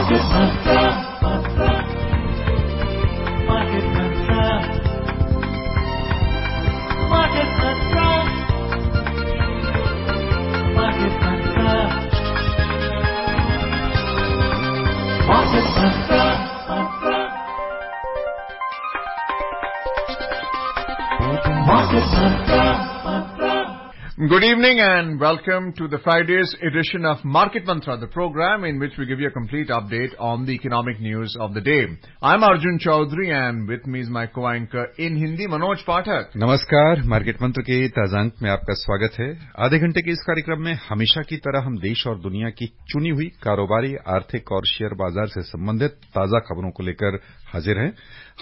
Market Mantra. Market Mantra. Market Mantra. Market Mantra. Market Mantra. Market Mantra. Good evening and welcome to the Friday's edition of Market Mantra, the program in which we give you a complete update on the economic news of the day. I'm Arjun Chaudhary and with me is my co-anchor in Hindi, Manoj Pathak. नमस्कार, market मंत्र के ताजा अंक में आपका स्वागत है। आधे घंटे के इस कार्यक्रम में हमेशा की तरह हम देश और दुनिया की चुनी हुई कारोबारी, आर्थिक और शेयर बाजार से संबंधित ताजा खबरों को लेकर हाजिर हैं।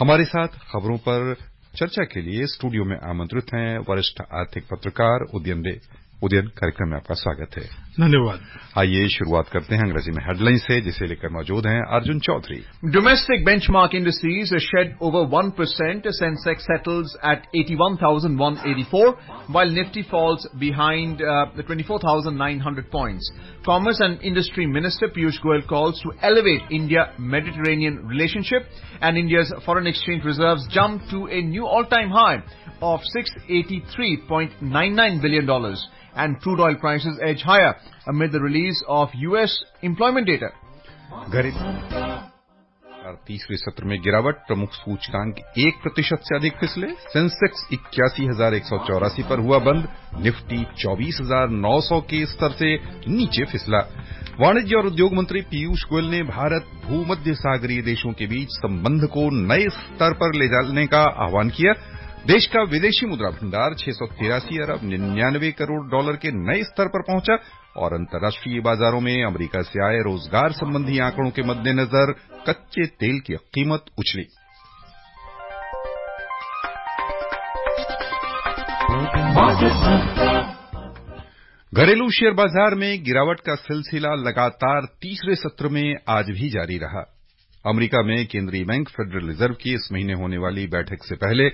हमारे साथ खबरों पर चर्चा के लिए स्टूडियो में आमंत्रित हैं वरिष्ठ आर्थिक पत्रकार उदयन डे। उदयन, कार्यक्रम में आपका स्वागत है। धन्यवाद। आइए शुरुआत करते हैं अंग्रेजी में हेडलाइन से, जिसे लेकर मौजूद हैं Arjun Chaudhary. Domestic benchmark indices shed over 1%. Sensex settles at 81,184, while Nifty falls behind the 24,900 points. Commerce and Industry Minister Piyush Goyal calls to elevate India-Mediterranean relationship, and India's foreign exchange reserves jump to a new all-time high of $683.99 billion. And crude oil prices edge higher amid the release of U.S. employment data. तीसरे सत्र में गिरावट, प्रमुख सूचकांक 1% से अधिक फिसले। Sensex 81,184 पर हुआ बंद। निफ्टी 24,900 के स्तर से नीचे फिसला। वाणिज्य और उद्योग मंत्री पीयूष गोयल ने भारत भूमध्य सागरीय देशों के बीच संबंध को नए स्तर पर ले जाने का आह्वान किया। देश का विदेशी मुद्रा भंडार 683 अरब 99 करोड़ डॉलर के नए स्तर पर पहुंचा और अंतर्राष्ट्रीय बाजारों में अमेरिका से आए रोजगार संबंधी आंकड़ों के मद्देनजर कच्चे तेल की कीमत उछली। घरेलू शेयर बाजार में गिरावट का सिलसिला लगातार तीसरे सत्र में आज भी जारी रहा। अमेरिका में केंद्रीय बैंक फेडरल रिजर्व की इस महीने होने वाली बैठक से पहले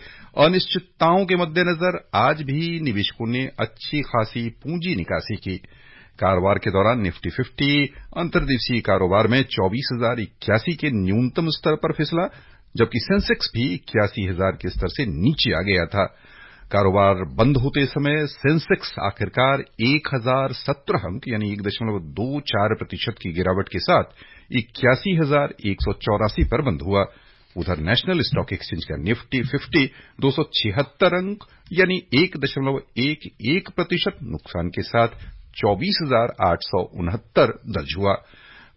अनिश्चितताओं के मद्देनजर आज भी निवेशकों ने अच्छी खासी पूंजी निकासी की। कारोबार के दौरान निफ्टी 50 अंतर्देशीय कारोबार में 24,081 के न्यूनतम स्तर पर फिसला, जबकि सेंसेक्स भी 81,000 के स्तर से नीचे आ गया था। कारोबार बंद होते समय सेंसेक्स आखिरकार 1,017 अंक यानी 1.24% की गिरावट के साथ 81,184 पर बंद हुआ। उधर नेशनल स्टॉक एक्सचेंज का निफ्टी 50 276 अंक यानी 1.11% नुकसान के साथ 24,869 दर्ज हुआ।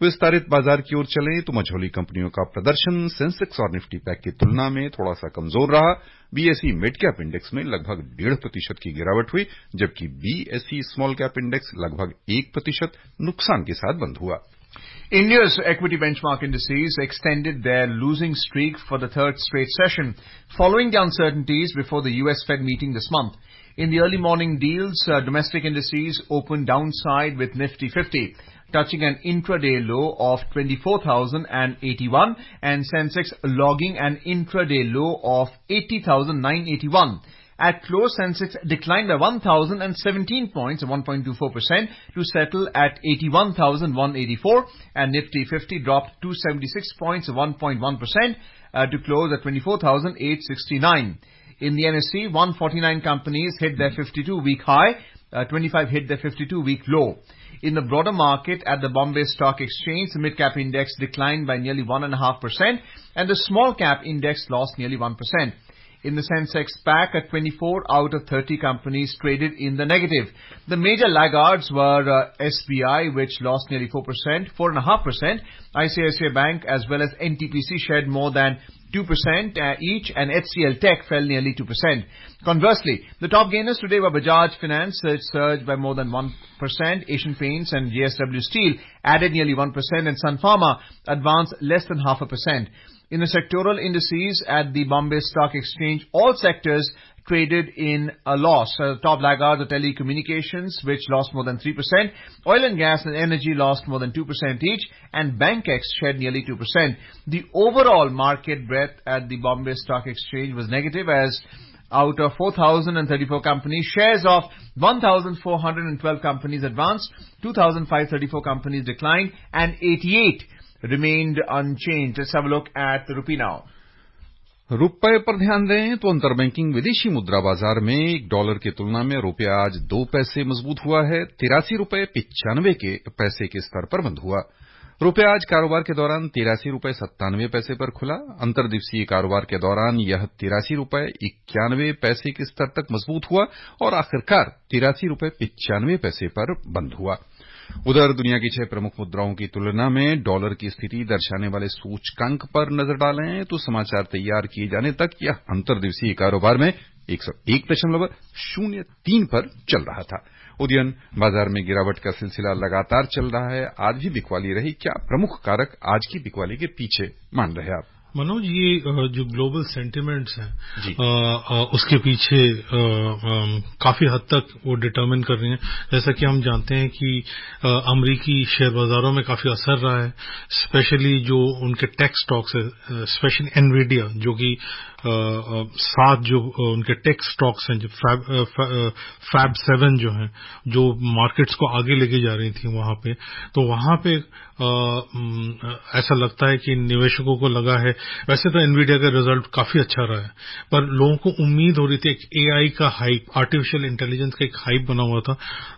विस्तारित बाजार की ओर चलें तो मझौली कंपनियों का प्रदर्शन सेंसेक्स और निफ्टी पैक की तुलना में थोड़ा सा कमजोर रहा। बीएसई मिड कैप इंडेक्स में लगभग 1.5% की गिरावट हुई, जबकि बीएसई स्मॉल कैप इंडेक्स लगभग 1% नुकसान के साथ बंद हुआ। India's equity benchmark indices extended their losing streak for the third straight session, following the uncertainties before the U.S. Fed meeting this month. In the early morning deals, domestic indices opened downside with Nifty 50, touching an intraday low of 24,081 and Sensex logging an intraday low of 80,981. At close, Sensex declined by 1,017 points, 1.24%, to settle at 81,184, and Nifty 50 dropped 276 points, 1.1%, to close at 24,869. In the NSE, 149 companies hit their 52-week high, 25 hit their 52-week low. In the broader market, at the Bombay Stock Exchange, the mid-cap index declined by nearly 1.5%, and the small-cap index lost nearly 1%. In the Sensex pack, 24 out of 30 companies traded in the negative. The major laggards were SBI, which lost nearly 4.5%, ICICI Bank as well as NTPC shed more than 2% each, and HCL Tech fell nearly 2%. Conversely, the top gainers today were Bajaj Finance, which surged by more than 1%, Asian Paints and JSW Steel added nearly 1%, and Sun Pharma advanced less than 0.5%. In the sectoral indices at the Bombay Stock Exchange, all sectors traded in a loss. Top laggards are telecommunications, which lost more than 3%. Oil and gas and energy lost more than 2% each, and BankX shed nearly 2%. The overall market breadth at the Bombay Stock Exchange was negative, as out of 4,034 companies, shares of 1,412 companies advanced, 2,534 companies declined, and 88 remained unchanged. Let's have a look at the rupee now. रुपए पर ध्यान दें तो अंतरबैंकिंग विदेशी मुद्रा बाजार में $1 की तुलना में रुपया आज 2 पैसे मजबूत हुआ है। 83 रुपए 95 के पैसे के स्तर पर बंद हुआ। रुपया आज कारोबार के दौरान 83 रुपए 97 पैसे पर खुला। अंतर्दिवसीय कारोबार के दौरान यह 83 रुपए 91 पैसे के स्तर तक मजबूत हुआ और आखिरकार 83 रुपए 95 पैसे पर बंद हुआ। उधर दुनिया की 6 प्रमुख मुद्राओं की तुलना में डॉलर की स्थिति दर्शाने वाले सूचकांक पर नजर डालें तो समाचार तैयार किए जाने तक यह अंतर्दिवसीय कारोबार में 101.03 पर चल रहा था। उदयन बाजार में गिरावट का सिलसिला लगातार चल रहा है। आज भी बिकवाली रही। क्या प्रमुख कारक आज की बिकवाली के पीछे मान रहे आप? मनोज, ये जो ग्लोबल सेंटिमेंट्स हैं उसके पीछे काफी हद तक वो डिटरमिन कर रही हैं। जैसा कि हम जानते हैं कि अमेरिकी शेयर बाजारों में काफी असर रहा है, स्पेशली जो उनके टेक स्टॉक्स है, स्पेशली एनवीडिया, जो कि 7 जो उनके टेक स्टॉक्स हैं, जो फैब 7 जो हैं, जो मार्केट्स को आगे लेके जा रही थी वहां पे, तो वहां पे ऐसा लगता है कि निवेशकों को लगा है, वैसे तो एनवीडिया का रिजल्ट काफी अच्छा रहा है, पर लोगों को उम्मीद हो रही थी एक एआई का हाइप, आर्टिफिशियल इंटेलिजेंस का एक हाइप बना हुआ था,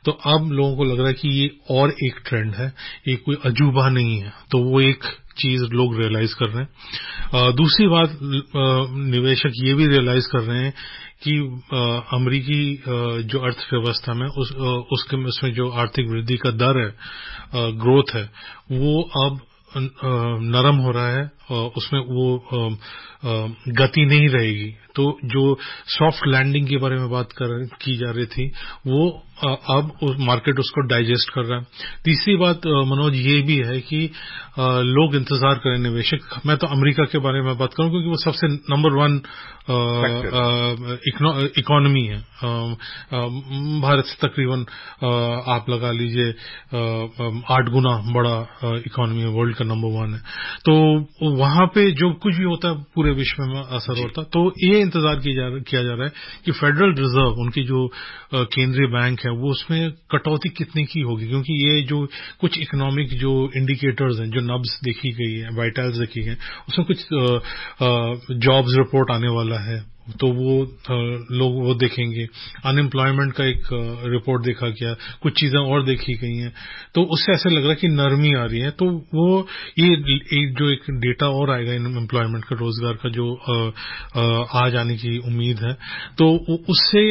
तो अब लोगों को लग रहा है कि ये और एक ट्रेंड है, ये कोई अजूबा नहीं है, तो वो एक चीज लोग रियलाइज कर रहे हैं। दूसरी बात, निवेशक ये भी रियलाइज कर रहे हैं कि अमेरिकी जो अर्थव्यवस्था में उसमें जो आर्थिक वृद्धि का दर है, ग्रोथ है, वो अब नरम हो रहा है, उसमें वो गति नहीं रहेगी। तो जो सॉफ्ट लैंडिंग के बारे में बात की जा रही थी, वो अब मार्केट उसको डाइजेस्ट कर रहा है। तीसरी बात मनोज ये भी है कि लोग इंतजार करें, निवेशक, मैं तो अमेरिका के बारे में बात करूं क्योंकि वो सबसे नंबर 1 इकोनॉमी है। भारत से तकरीबन आप लगा लीजिए 8 गुना बड़ा इकोनॉमी है, वर्ल्ड का नंबर 1 है। तो वहां पे जो कुछ भी होता है पूरे विश्व में असर होता है। तो ये इंतजार किया जा रहा है कि फेडरल रिजर्व, उनकी जो केंद्रीय बैंक है, वो उसमें कटौती कितने की होगी, क्योंकि ये जो कुछ इकोनॉमिक जो इंडिकेटर्स हैं, जो नब्स देखी गई है, वाइटल्स देखी गई, उसमें कुछ जॉब्स रिपोर्ट आने वाला है, तो वो लोग वो देखेंगे। अनएम्प्लॉयमेंट का एक रिपोर्ट देखा गया, कुछ चीजें और देखी गई हैं, तो उससे ऐसा लग रहा है कि नरमी आ रही है। तो वो ये जो एक डेटा और आएगा एम्प्लॉयमेंट का, रोजगार का, जो आ जाने की उम्मीद है, तो उससे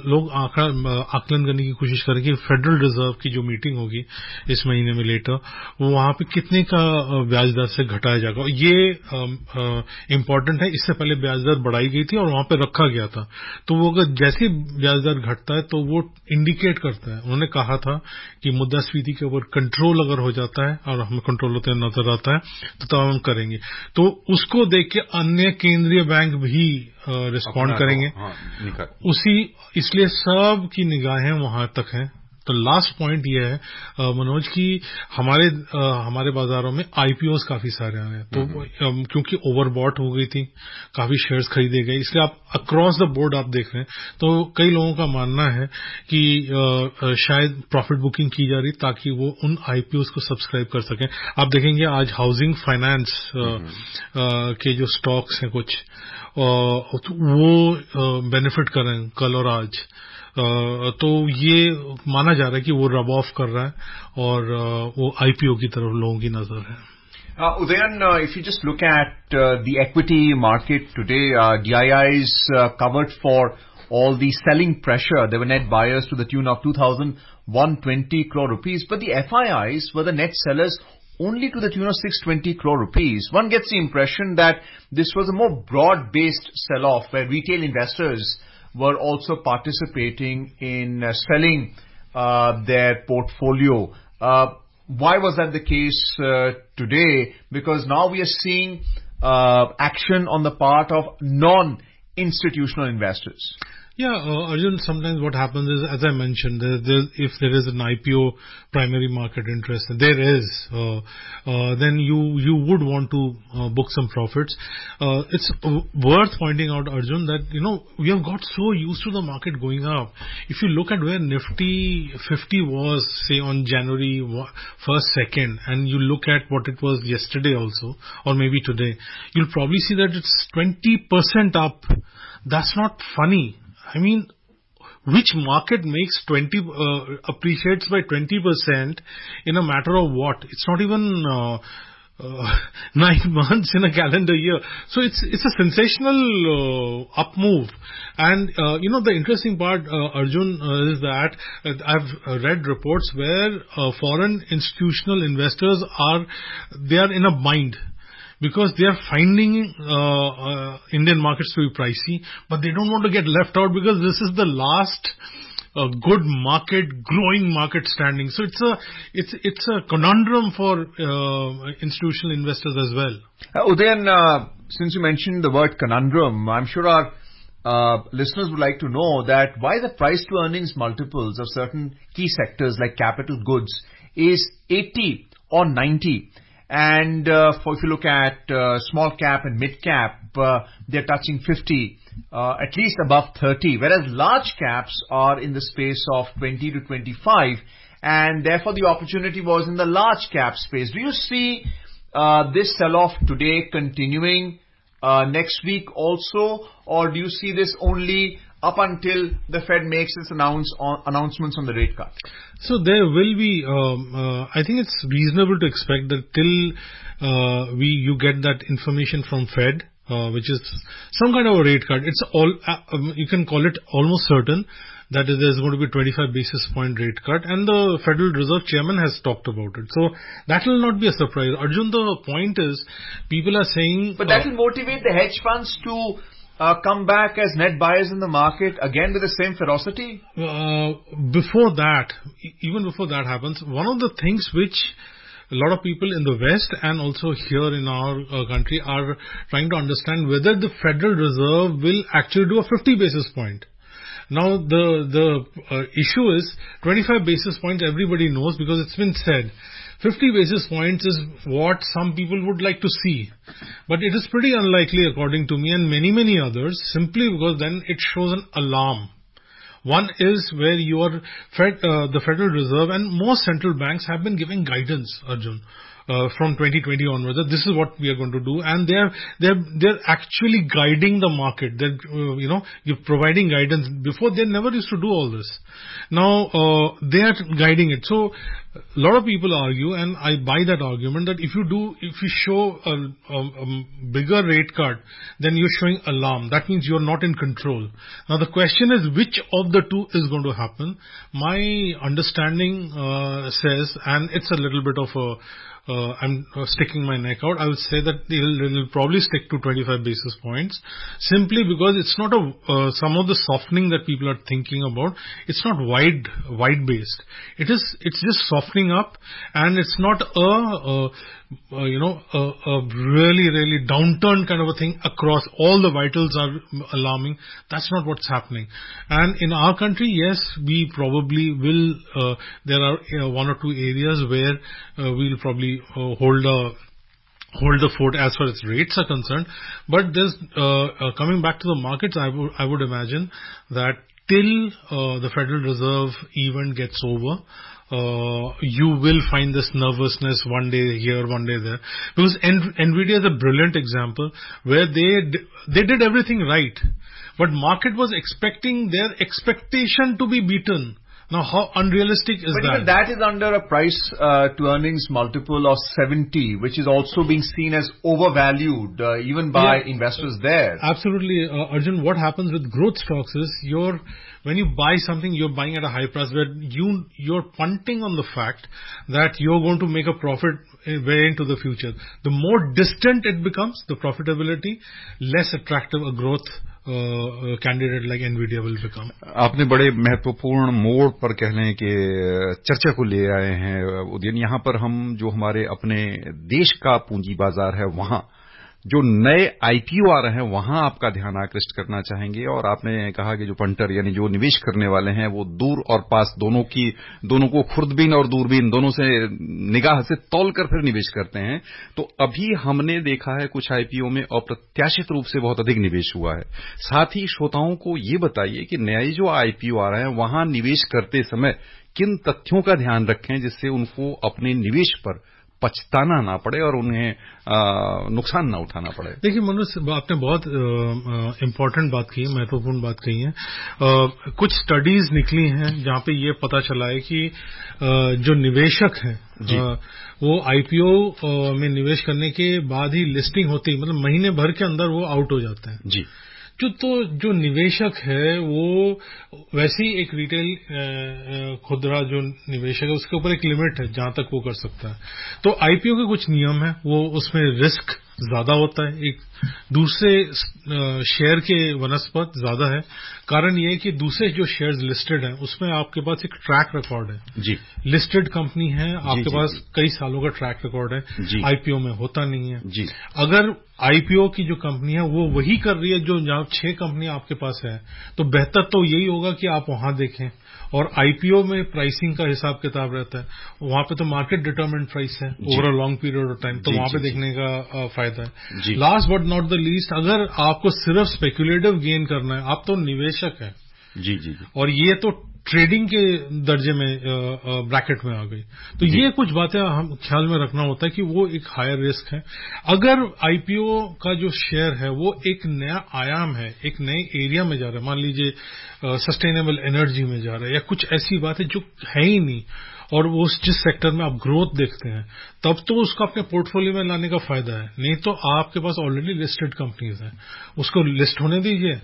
लोग आकलन करने की कोशिश करें कि फेडरल रिजर्व की जो मीटिंग होगी इस महीने में लेटर, वो वहां पे कितने का ब्याज दर से घटाया जाएगा। ये इम्पोर्टेंट है। इससे पहले ब्याज दर बढ़ाई गई थी और वहां पे रखा गया था, तो वो अगर जैसे ब्याज दर घटता है तो वो इंडिकेट करता है। उन्होंने कहा था कि मुद्रास्फीति के ऊपर कंट्रोल अगर हो जाता है और हमें कंट्रोल होते नजर आता है तो तब हम करेंगे। तो उसको देख के अन्य केंद्रीय बैंक भी रिस्पॉन्ड करेंगे। इसलिए सब की निगाहें वहां तक हैं। तो लास्ट पॉइंट ये है मनोज कि हमारे बाजारों में आईपीओस काफी सारे आए हैं, तो क्योंकि ओवरबॉट हो गई थी, काफी शेयर्स खरीदे गए, इसलिए आप अक्रॉस द बोर्ड आप देख रहे हैं। तो कई लोगों का मानना है कि शायद प्रॉफिट बुकिंग की जा रही ताकि वो उन आईपीओस को सब्सक्राइब कर सकें। आप देखेंगे आज हाउसिंग फाइनेंस के जो स्टॉक्स हैं कुछ, वो बेनिफिट कर रहे हैं कल और आज। तो ये माना जा रहा है कि वो रब ऑफ कर रहा है और वो आईपीओ की तरफ लोगों की नजर है। Udayan, if you just look at the equity market today, DIIs covered for all the selling pressure. There were net buyers to the tune of 2,120 crore rupees, but the FIIs were the net sellers only to the tune of 620 crore rupees. One gets the impression that this was a more broad-based sell-off where retail investors were also participating in selling their portfolio. Why was that the case today? Because now we are seeing action on the part of non-institutional investors. Yeah, Arjun, sometimes what happens is, as I mentioned, if there is an IPO primary market interest, and there is, then you would want to book some profits. It's worth pointing out, Arjun, that, we have got so used to the market going up. If you look at where Nifty 50 was, say, on January 1st, 2nd, and you look at what it was yesterday also, or maybe today, you'll probably see that it's 20% up. That's not funny. I mean, which market makes appreciates by 20% in a matter of what? It's not even 9 months in a calendar year. So it's a sensational up move. And the interesting part, Arjun, is that I've read reports where foreign institutional investors are in a bind, because they are finding Indian markets to be pricey, but they don't want to get left out, because this is the last good market, growing market standing. So it's a conundrum for institutional investors as well. Udayan, since you mentioned the word conundrum, I'm sure our listeners would like to know that why the price to earnings multiples of certain key sectors like capital goods is 80 or 90. And if you look at small cap and mid cap, they're touching 50, at least above 30, whereas large caps are in the space of 20 to 25, and therefore the opportunity was in the large cap space. Do you see this sell-off today continuing next week also, or do you see this only up until the Fed makes its announcements on the rate cut? So there will be, I think it's reasonable to expect that till you get that information from Fed, which is some kind of a rate cut. It's all, you can call it almost certain that there's going to be a 25 basis point rate cut, and the Federal Reserve Chairman has talked about it. So that will not be a surprise. Arjun, the point is, people are saying... But that will motivate the hedge funds to come back as net buyers in the market again with the same ferocity? Before that, even before that happens, one of the things which a lot of people in the West and also here in our country are trying to understand whether the Federal Reserve will actually do a 50 basis point. Now, the issue is 25 basis points everybody knows because it's been said. 50 basis points is what some people would like to see. But it is pretty unlikely, according to me and many others, simply because then it shows an alarm. One is where the Federal Reserve and most central banks have been giving guidance, Arjun, from 2020 onwards, that this is what we are going to do, and they're actually guiding the market. They're you're providing guidance. Before, they never used to do all this. Now they are guiding it. So a lot of people argue, and I buy that argument, that if you show a bigger rate cut, then you're showing alarm. That means you're not in control. Now the question is, which of the two is going to happen? My understanding says, and it's a little bit of I'm sticking my neck out, I would say that they'll probably stick to 25 basis points, simply because it's not some of the softening that people are thinking about. It's not wide based. It's just softening up, and it's not a really downturn kind of a thing across. All the vitals are alarming. That's not what's happening. And in our country, yes, we probably will. There are one or two areas where we'll probably hold the fort as far as rates are concerned. But there's coming back to the markets, I would imagine that till the Federal Reserve event gets over, you will find this nervousness one day here, one day there. Because NVIDIA is a brilliant example where they did everything right, but market was expecting their expectation to be beaten. Now, how unrealistic is that? But even that is under a price to earnings multiple of 70, which is also being seen as overvalued even by investors there. Absolutely. Arjun, what happens with growth stocks is when you buy something, you're buying at a high price where you're punting on the fact that you're going to make a profit way into the future. The more distant it becomes, the profitability, less attractive a growth candidate like Nvidia will become. आपने बड़े महत्वपूर्ण मोड़ पर कह लें कि चर्चा को ले आए हैं उदयन. यहाँ पर हम जो हमारे अपने देश का पूंजी बाजार है वहां जो नए आईपीओ आ रहे हैं वहां आपका ध्यान आकृष्ट करना चाहेंगे। और आपने कहा कि जो पंटर यानी जो निवेश करने वाले हैं वो दूर और पास दोनों को खुर्दबीन और दूरबीन दोनों से निगाह से तौलकर फिर निवेश करते हैं। तो अभी हमने देखा है कुछ आईपीओ में अप्रत्याशित रूप से बहुत अधिक निवेश हुआ है। साथ ही श्रोताओं को ये बताइए कि नए जो आईपीओ आ रहे हैं वहां निवेश करते समय किन तथ्यों का ध्यान रखें जिससे उनको अपने निवेश पर पछताना ना पड़े और उन्हें नुकसान ना उठाना पड़े। देखिए मनुष्य, आपने बहुत इम्पोर्टेंट बात की है, महत्वपूर्ण बात कही है। कुछ स्टडीज निकली हैं जहां पे ये पता चला है कि जो निवेशक हैं वो आईपीओ में निवेश करने के बाद ही लिस्टिंग होती है, मतलब महीने भर के अंदर वो आउट हो जाते हैं जी। जो निवेशक है वो वैसे ही एक रिटेल खुदरा जो निवेशक है उसके ऊपर एक लिमिट है जहां तक वो कर सकता है। तो आईपीओ के कुछ नियम है, वो उसमें रिस्क ज्यादा होता है, एक दूसरे शेयर के वनस्पत ज्यादा है। कारण ये है कि दूसरे जो शेयर्स लिस्टेड हैं उसमें आपके पास एक ट्रैक रिकॉर्ड है जी। लिस्टेड कंपनी है, आपके पास कई सालों का ट्रैक रिकॉर्ड है, आईपीओ में होता नहीं है जी। अगर आईपीओ की जो कंपनी है वो वही कर रही है जो जहां 6 कंपनियां आपके पास है, तो बेहतर तो यही होगा कि आप वहां देखें। और आईपीओ में प्राइसिंग का हिसाब किताब रहता है, वहां पे तो मार्केट डिटरमाइंड प्राइस है over a long period of time, तो वहां पे देखने का फायदा है। Last but not the least, अगर आपको सिर्फ स्पेक्युलेटिव गेन करना है, आप तो निवेशक है जी जी, और ये तो ट्रेडिंग के दर्जे में ब्रैकेट में आ गई। तो ये कुछ बातें हम ख्याल में रखना होता है कि वो एक हायर रिस्क है। अगर आईपीओ का जो शेयर है वो एक नया आयाम है, एक नए एरिया में जा रहा है, मान लीजिए सस्टेनेबल एनर्जी में जा रहा है या कुछ ऐसी बात है जो है ही नहीं, और वो जिस सेक्टर में आप ग्रोथ देखते हैं, तब तो उसको अपने पोर्टफोलियो में लाने का फायदा है। नहीं तो आपके पास ऑलरेडी लिस्टेड कंपनीज हैं, उसको लिस्ट होने दीजिए,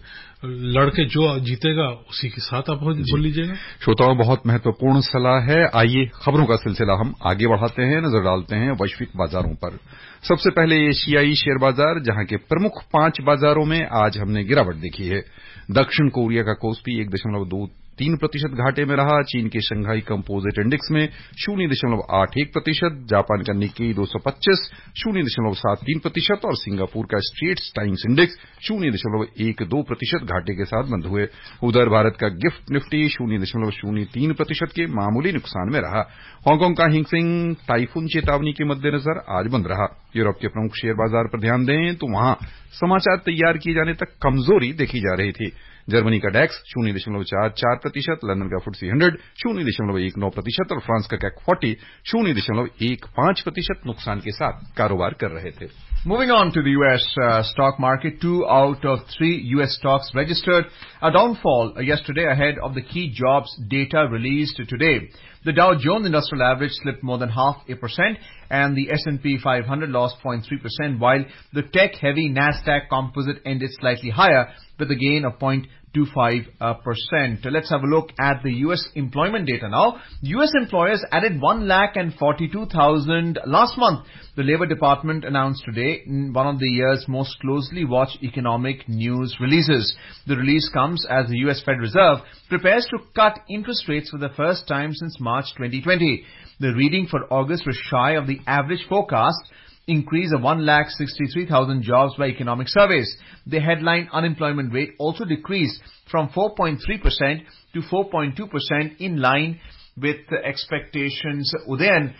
लड़के जो जीतेगा उसी के साथ आप बोल लीजिएगा। श्रोताओं, बहुत महत्वपूर्ण सलाह है। आइए खबरों का सिलसिला हम आगे बढ़ाते हैं, नजर डालते हैं वैश्विक बाजारों पर। सबसे पहले एशियाई शेयर बाजार, जहां के प्रमुख 5 बाजारों में आज हमने गिरावट देखी है। दक्षिण कोरिया का कोस्पी 1.23% घाटे में रहा। चीन के शंघाई कंपोजिट इंडेक्स में 0.81%, जापान का निक्केई 225 0.73% और सिंगापुर का स्ट्रेट्स टाइम्स इंडेक्स 0.12% घाटे के साथ बंद हुए। उधर भारत का गिफ्ट निफ्टी 0.03% के मामूली नुकसान में रहा। हांगकांग का हिंगसेंग टाइफून चेतावनी के मद्देनजर आज बंद रहा। यूरोप के प्रमुख शेयर बाजार पर ध्यान दें तो वहां समाचार तैयार किए जाने तक कमजोरी देखी जा रही थी। जर्मनी का डैक्स 0.44%, लंदन का FTSE 100 0.19% और फ्रांस का CAC 40 0.15% नुकसान के साथ कारोबार कर रहे थे। Moving on to the U.S. Stock market, 2 out of 3 U.S. stocks registered a downfall yesterday ahead of the key jobs data released today. The Dow Jones Industrial Average slipped more than 0.5%, and the S&P 500 lost 0.3%, while the tech-heavy Nasdaq Composite ended slightly higher with a gain of 0.25%. Let's have a look at the U.S. employment data now. U.S. employers added 142,000 last month. The Labor Department announced today one of the year's most closely watched economic news releases. The release comes as the U.S. Fed Reserve prepares to cut interest rates for the first time since March 2020. The reading for August was shy of the average forecast increase of 163,000 jobs by economic surveys. The headline unemployment rate also decreased from 4.3% to 4.2% in line with the expectations. Udayan,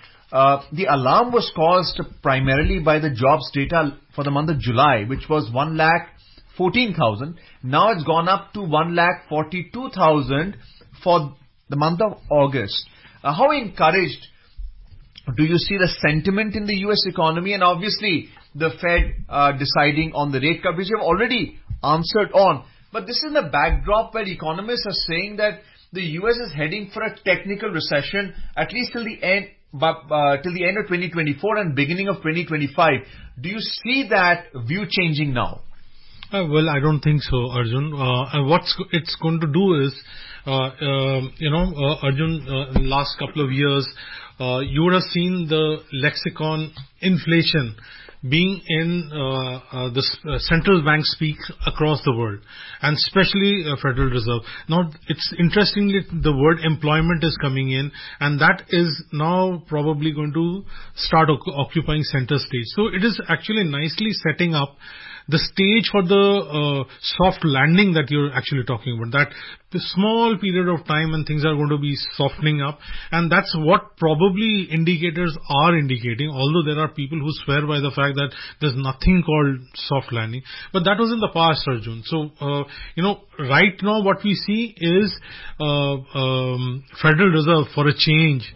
the alarm was caused primarily by the jobs data for the month of July, which was 114,000. Now it's gone up to 142,000 for the month of August. How encouraged do you see the sentiment in the U.S. economy, and obviously the Fed deciding on the rate cut, which you have already answered on. But this is the backdrop where economists are saying that the U.S. is heading for a technical recession, at least till the end of 2024 and beginning of 2025. Do you see that view changing now? Well, I don't think so, Arjun. What it's going to do is, Arjun, last couple of years, you would have seen the lexicon inflation being in the central bank speak across the world, and especially Federal Reserve. Now, it's interestingly the word employment is coming in, and that is now probably going to start occupying center stage. So it is actually nicely setting up the stage for the soft landing that you're actually talking about. That the small period of time and things are going to be softening up, and that's what probably indicators are indicating, although there are people who swear by the fact that there's nothing called soft landing. But that was in the past, Arjun. So, right now what we see is Federal Reserve, for a change,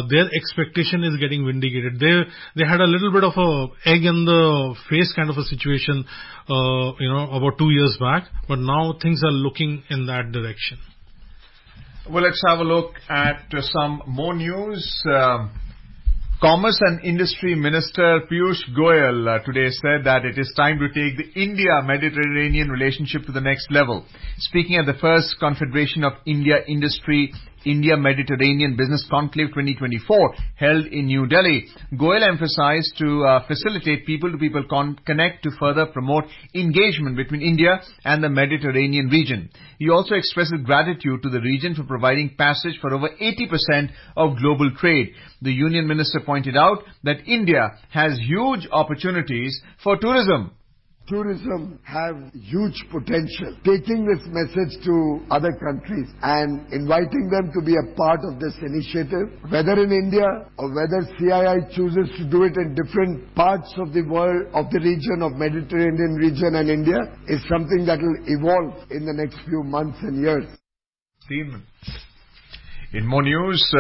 their expectation is getting vindicated. They had a little bit of a egg in the face kind of a situation, about 2 years back, but now things are looking in that direction. Well, let's have a look at some more news. Commerce and Industry Minister Piyush Goyal today said that it is time to take the India-Mediterranean relationship to the next level. Speaking at the first Confederation of India Industry India-Mediterranean Business Conclave 2024 held in New Delhi, Goyal emphasized to facilitate people-to-people connect to further promote engagement between India and the Mediterranean region. He also expressed gratitude to the region for providing passage for over 80% of global trade. The Union Minister pointed out that India has huge opportunities for tourism. Tourism have huge potential. Taking this message to other countries and inviting them to be a part of this initiative, whether in India or whether CII chooses to do it in different parts of the world, of the region, of Mediterranean region and India, is something that will evolve in the next few months and years. In more news,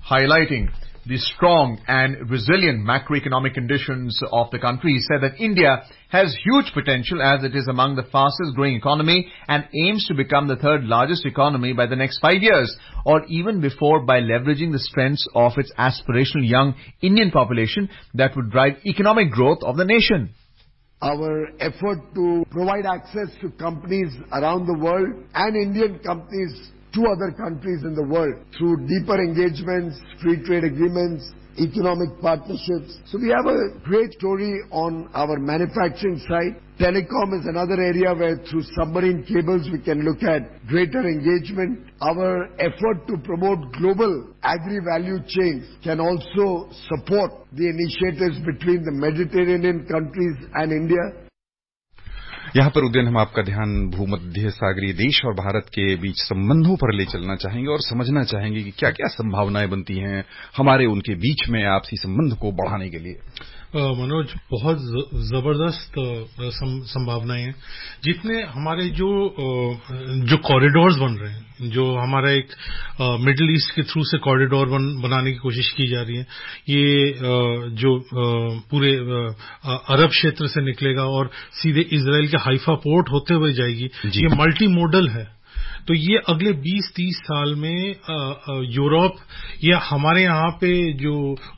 highlighting the strong and resilient macroeconomic conditions of the country, he said that India has huge potential as it is among the fastest growing economy and aims to become the third largest economy by the next 5 years, or even before, by leveraging the strengths of its aspirational young Indian population that would drive economic growth of the nation. Our effort to provide access to companies around the world and Indian companies to other countries in the world through deeper engagements, free trade agreements, economic partnerships. So we have a great story on our manufacturing side. Telecom is another area where through submarine cables we can look at greater engagement. Our effort to promote global agri-value chains can also support the initiatives between the Mediterranean countries and India. यहाँ पर उदयन हम आपका ध्यान भूमध्य सागरीय देश और भारत के बीच संबंधों पर ले चलना चाहेंगे और समझना चाहेंगे कि क्या क्या संभावनाएं बनती हैं हमारे उनके बीच में आपसी संबंध को बढ़ाने के लिए। मनोज, बहुत जबरदस्त संभावनाएं हैं। जितने हमारे जो कॉरिडोर्स बन रहे हैं, जो हमारा एक मिडिल ईस्ट के थ्रू से कॉरिडोर बनाने की कोशिश की जा रही है, ये जो पूरे अरब क्षेत्र से निकलेगा और सीधे इजराइल के हाइफा पोर्ट होते हुए जाएगी, ये मल्टी मोडल है। तो ये अगले 20-30 साल में यूरोप या हमारे यहाँ पे जो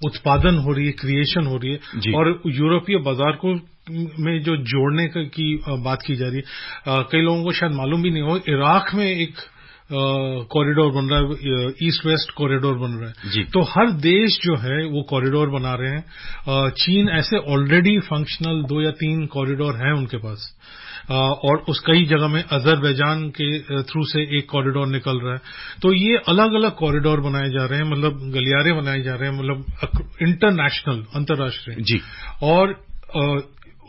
उत्पादन हो रही है, क्रिएशन हो रही है, और यूरोपीय बाजार को में जो जोड़ने की बात की जा रही है, कई लोगों को शायद मालूम भी नहीं हो, इराक में एक कॉरिडोर बन रहा है, ईस्ट वेस्ट कॉरिडोर बन रहा है। तो हर देश जो है वो कॉरिडोर बना रहे हैं। चीन ऐसे ऑलरेडी फंक्शनल 2 या 3 कॉरिडोर हैं उनके पास, और उस कई जगह में अजरबैजान के थ्रू से एक कॉरिडोर निकल रहा है। तो ये अलग अलग कॉरिडोर बनाए जा रहे हैं, मतलब गलियारे बनाए जा रहे हैं, मतलब इंटरनेशनल, अंतर्राष्ट्रीय जी। और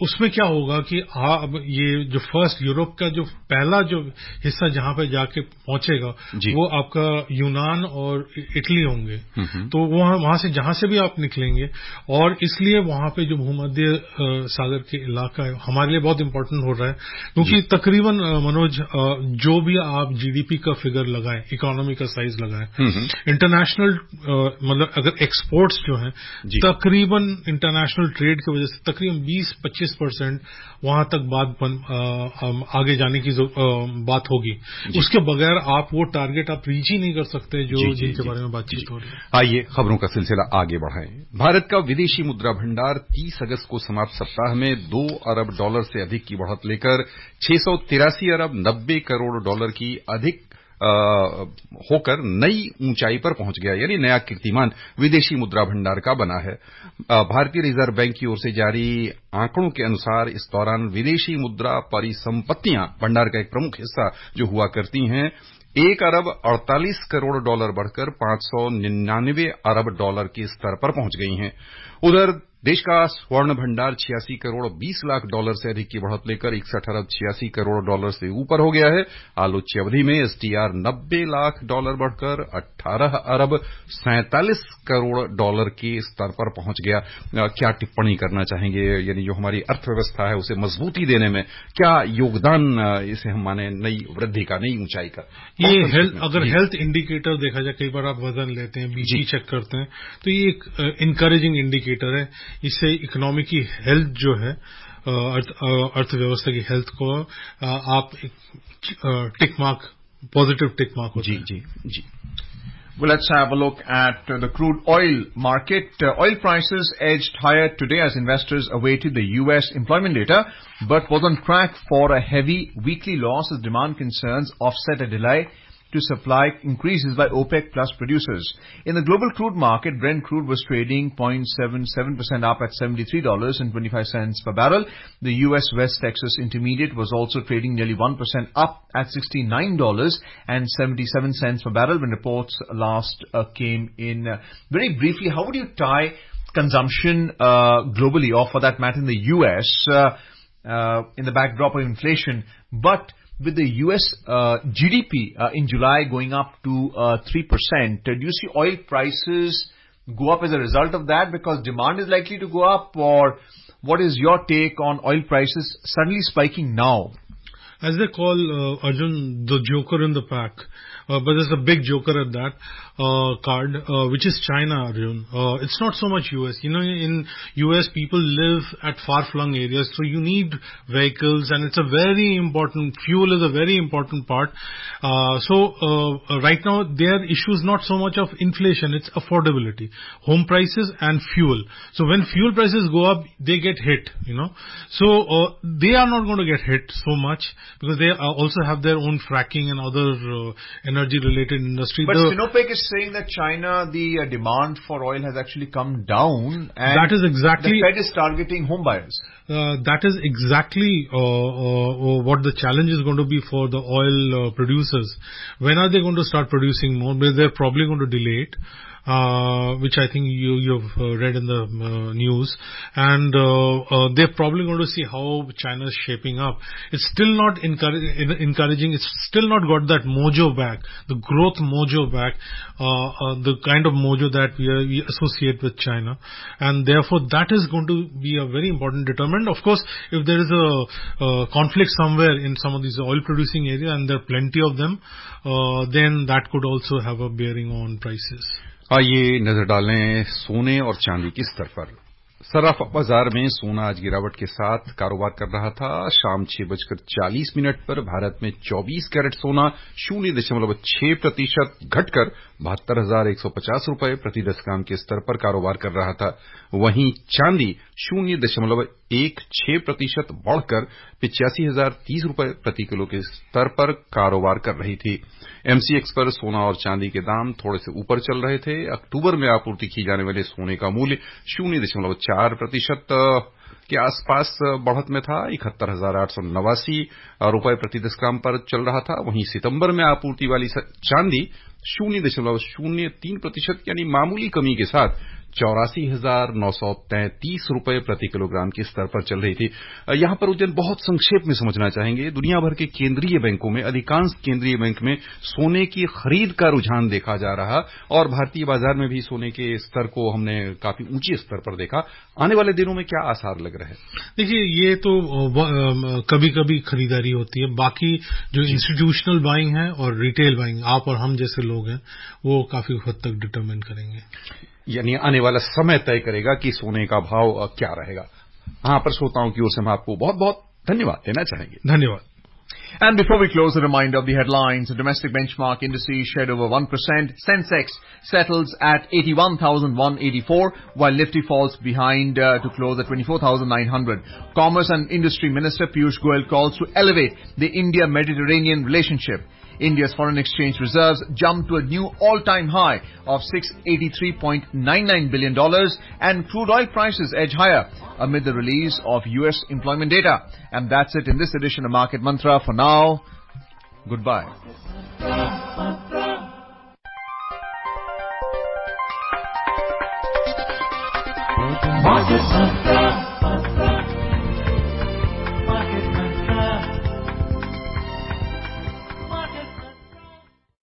उसमें क्या होगा कि अब ये जो फर्स्ट यूरोप का जो पहला जो हिस्सा जहां पे जाके पहुंचेगा वो आपका यूनान और इटली होंगे। तो वहां से जहां से भी आप निकलेंगे, और इसलिए वहां पे जो भूमध्य सागर के इलाका है हमारे लिए बहुत इंपॉर्टेंट हो रहा है, क्योंकि तकरीबन मनोज जो भी आप जीडीपी का फिगर लगाएं, इकोनॉमी का साइज लगाएं, इंटरनेशनल मतलब अगर एक्सपोर्ट्स जो हैं तकरीबन इंटरनेशनल ट्रेड की वजह से तकरीबन 20-25% वहां तक आगे जाने की बात होगी। उसके बगैर आप वो टारगेट आप रीच ही नहीं कर सकते जो जिनके बारे में बातचीत हो रही है। आइए खबरों का सिलसिला आगे बढ़ाएं। भारत का विदेशी मुद्रा भंडार 30 अगस्त को समाप्त सप्ताह में $2 अरब से अधिक की बढ़त लेकर 683 अरब 90 करोड़ डॉलर की अधिक होकर नई ऊंचाई पर पहुंच गया, यानी नया कीर्तिमान विदेशी मुद्रा भंडार का बना है। भारतीय रिजर्व बैंक की ओर से जारी आंकड़ों के अनुसार इस दौरान विदेशी मुद्रा परिसंपत्तियां भंडार का एक प्रमुख हिस्सा जो हुआ करती हैं, 1 अरब 48 करोड़ डॉलर बढ़कर 599 अरब डॉलर के स्तर पर पहुंच गई हैं। उधर देश का स्वर्ण भंडार 86 करोड़ 20 लाख डॉलर से अधिक की बढ़त लेकर 61 अरब 86 करोड़ डॉलर से ऊपर हो गया है। आलोच्य अवधि में एसटीआर 90 लाख डॉलर बढ़कर 18 अरब 47 करोड़ डॉलर के स्तर पर पहुंच गया। क्या टिप्पणी करना चाहेंगे, यानी जो हमारी अर्थव्यवस्था है उसे मजबूती देने में क्या योगदान इसे हम माने नई वृद्धि का, नई ऊंचाई का? ये अगर हेल्थ इंडिकेटर देखा जाए, कई बार आप वजन लेते हैं, बीपी चेक करते हैं, तो ये एक इनकरेजिंग इंडिकेटर है। इससे इकोनॉमी की हेल्थ जो है, अर्थव्यवस्था की हेल्थ को आप tick mark, positive tick mark होता है। जी। Well, let's have a look at the crude oil market. Oil prices edged higher today as investors awaited the U.S. employment data, but was on track for a heavy weekly loss as demand concerns offset a delay to supply increases by OPEC plus producers. In the global crude market, Brent crude was trading 0.77% up at $73.25 per barrel. The U.S. West Texas Intermediate was also trading nearly 1% up at $69.77 per barrel when reports last came in. Very briefly, how would you tie consumption globally, or for that matter in the U.S., in the backdrop of inflation, but with the U.S. GDP in July going up to 3%, do you see oil prices go up as a result of that because demand is likely to go up, or what is your take on oil prices suddenly spiking now? As they call Arjun the joker in the pack, but there's a big joker at that card, which is China, Arjun. It's not so much US. You know, in US people live at far-flung areas, so you need vehicles, and it's a very important, fuel is a very important part. Right now their issue is not so much of inflation, it's affordability, home prices and fuel. So when fuel prices go up, they get hit, you know. So they are not going to get hit so much because they also have their own fracking and other energy-related industry. But Sinopec is saying that China, the demand for oil has actually come down, and that is exactly the Fed is targeting home buyers. That is exactly what the challenge is going to be for the oil producers. When are they going to start producing more? They're probably going to delay it. Which I think you've read in the news, and they're probably going to see how China is shaping up. It's still not encouraging. It's still not got that mojo back, the growth mojo back, the kind of mojo that we associate with China, and therefore that is going to be a very important determinant. Of course, if there is a conflict somewhere in some of these oil-producing areas, and there are plenty of them, then that could also have a bearing on prices. आइए नजर डालें सोने और चांदी की स्तर पर। सराफा बाजार में सोना आज गिरावट के साथ कारोबार कर रहा था। शाम 6:40 पर भारत में 24 कैरेट सोना 0.6% घटकर 72,150 रुपए प्रति 10 ग्राम के स्तर पर कारोबार कर रहा था। वहीं चांदी 0.16% बढ़कर 85,030 रुपए प्रति किलो के स्तर पर कारोबार कर रही थी। एमसीएक्स पर सोना और चांदी के दाम थोड़े से ऊपर चल रहे थे। अक्टूबर में आपूर्ति की जाने वाले सोने का मूल्य 0.4% के आसपास बढ़त में था, 71,889 रुपए प्रति 10 ग्राम पर चल रहा था। वहीं सितंबर में आपूर्ति वाली चांदी 0.03% यानी मामूली कमी के साथ 84,933 रुपए प्रति किलोग्राम के स्तर पर चल रही थी। यहां पर उज्जैन बहुत संक्षेप में समझना चाहेंगे। दुनिया भर के केंद्रीय बैंकों में, अधिकांश केंद्रीय बैंक में सोने की खरीद का रुझान देखा जा रहा, और भारतीय बाजार में भी सोने के स्तर को हमने काफी ऊंचे स्तर पर देखा। आने वाले दिनों में क्या आसार लग रहे हैं? देखिए, ये तो कभी कभी खरीदारी होती है, बाकी जो इंस्टीट्यूशनल बाइंग है और रिटेल बाइंग, आप और हम जैसे लोग हैं, वो काफी हद तक डिटरमिन करेंगे। यानी आने वाला समय तय करेगा कि सोने का भाव क्या रहेगा। यहां पर श्रोताओं की ओर से हम आपको बहुत बहुत धन्यवाद देना चाहेंगे। धन्यवाद। And before we close, a reminder of the headlines. The domestic benchmark indices shed over 1%. Sensex settles at 81,184, while Nifty falls behind to close at 24,900. Commerce and Industry Minister Piyush Goyal calls to elevate the India-Mediterranean relationship. India's foreign exchange reserves jumped to a new all-time high of $683.99 billion, and crude oil prices edge higher amid the release of U.S. employment data. And that's it in this edition of Market Mantra. For now, goodbye. Market Mantra.